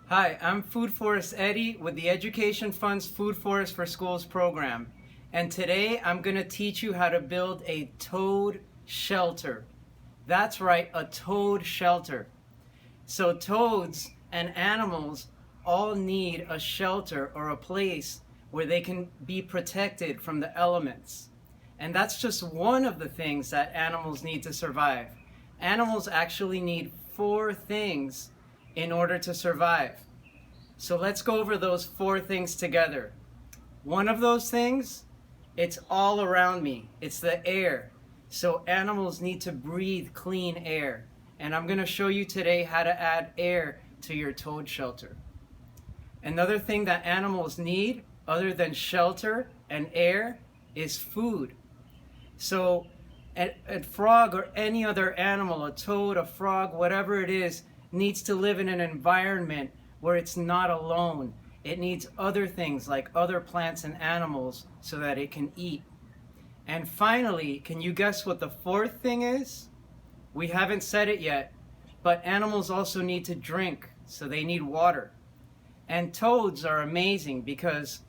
Hi, I'm Food Forest Eddie with the Education Fund's Food Forest for Schools program. And today I'm going to teach you how to build a toad shelter. That's right, a toad shelter. So toads and animals all need a shelter or a place where they can be protected from the elements. And that's just one of the things that animals need to survive. Animals actually need 4 things in order to survive. So let's go over those 4 things together. One of those things, it's all around me. It's the air. So animals need to breathe clean air. And I'm going to show you today how to add air to your toad shelter. Another thing that animals need, other than shelter and air, is food. So a frog or any other animal, a toad, a frog, whatever it is, needs to live in an environment where it's not alone. It needs other things like other plants and animals so that it can eat. And finally, can you guess what the 4th thing is? We haven't said it yet, but animals also need to drink, so they need water. And toads are amazing because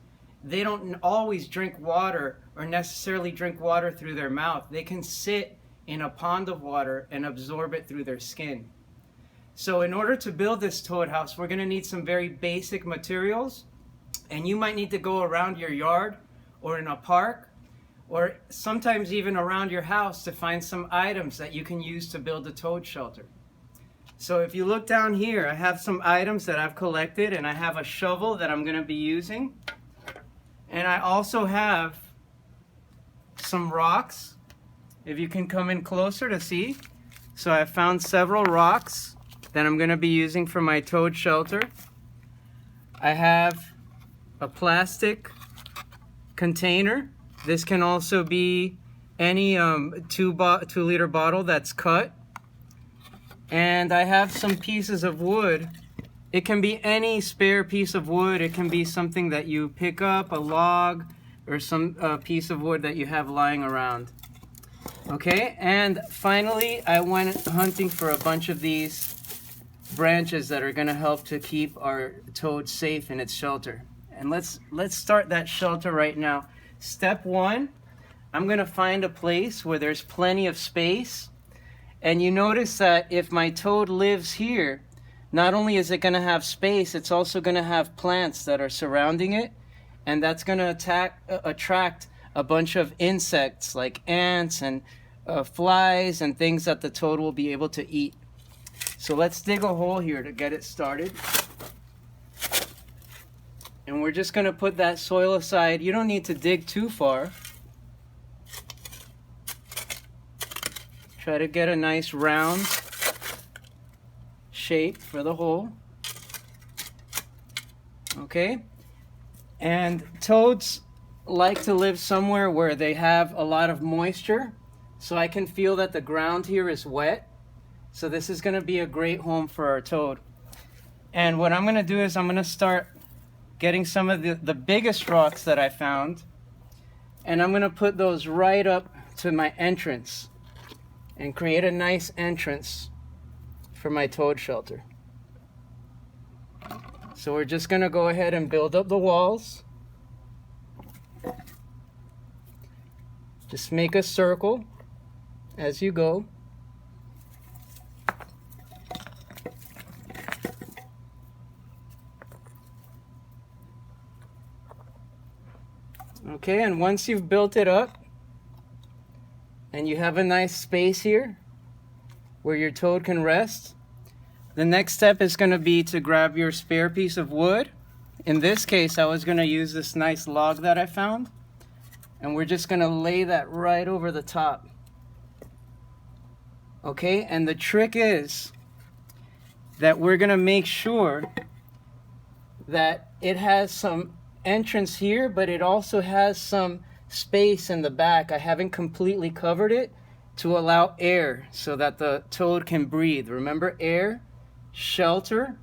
they don't always drink water or necessarily drink water through their mouth. They can sit in a pond of water and absorb it through their skin. So in order to build this toad house, we're going to need some very basic materials. And you might need to go around your yard or in a park or sometimes even around your house to find some items that you can use to build a toad shelter. So if you look down here, I have some items that I've collected, and I have a shovel that I'm going to be using. And I also have some rocks, if you can come in closer to see. So I found several rocks that I'm going to be using for my toad shelter. I have a plastic container. This can also be any 2-liter bottle that's cut. And I have some pieces of wood. It can be any spare piece of wood. It can be something that you pick up, a log, or some piece of wood that you have lying around. Okay, and finally, I went hunting for a bunch of these branches that are going to help to keep our toad safe in its shelter. And let's start that shelter right now. Step 1, I'm going to find a place where there's plenty of space. And you notice that if my toad lives here, not only is it going to have space, it's also going to have plants that are surrounding it, and that's going to attract a bunch of insects like ants and flies and things that the toad will be able to eat. So let's dig a hole here to get it started. And we're just going to put that soil aside. You don't need to dig too far. Try to get a nice round shape for the hole. Okay? And toads like to live somewhere where they have a lot of moisture. So I can feel that the ground here is wet. So this is going to be a great home for our toad. And what I'm going to do is I'm going to start getting some of the biggest rocks that I found. And I'm going to put those right up to my entrance and create a nice entrance for my toad shelter. So we're just going to go ahead and build up the walls. Just make a circle as you go. Okay, and once you've built it up and you have a nice space here where your toad can rest, the next step is going to be to grab your spare piece of wood. In this case, I was going to use this nice log that I found, and we're just going to lay that right over the top. Okay, and the trick is that we're going to make sure that it has some entrance here, but it also has some space in the back. I haven't completely covered it to allow air so that the toad can breathe. Remember, air, shelter,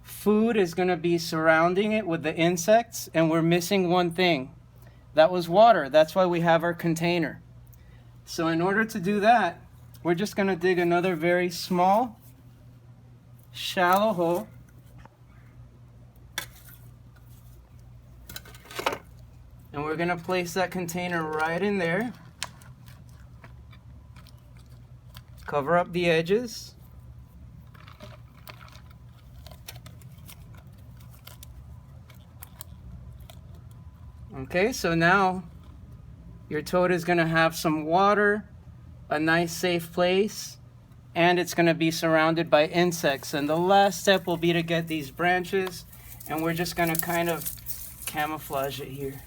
food is going to be surrounding it with the insects, and we're missing one thing. That was water. That's why we have our container. So in order to do that, we're just going to dig another very small, shallow hole. And we're gonna place that container right in there. Cover up the edges. Okay, so now your toad is gonna have some water, a nice safe place, and it's gonna be surrounded by insects. And the last step will be to get these branches, and we're just gonna kind of camouflage it here.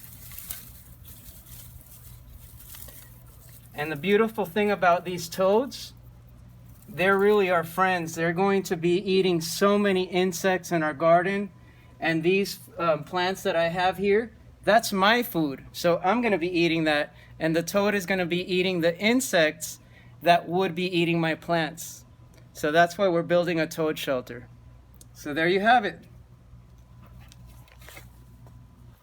And the beautiful thing about these toads, they're really our friends. They're going to be eating so many insects in our garden. And these plants that I have here, that's my food. So I'm going to be eating that. And the toad is going to be eating the insects that would be eating my plants. So that's why we're building a toad shelter. So there you have it.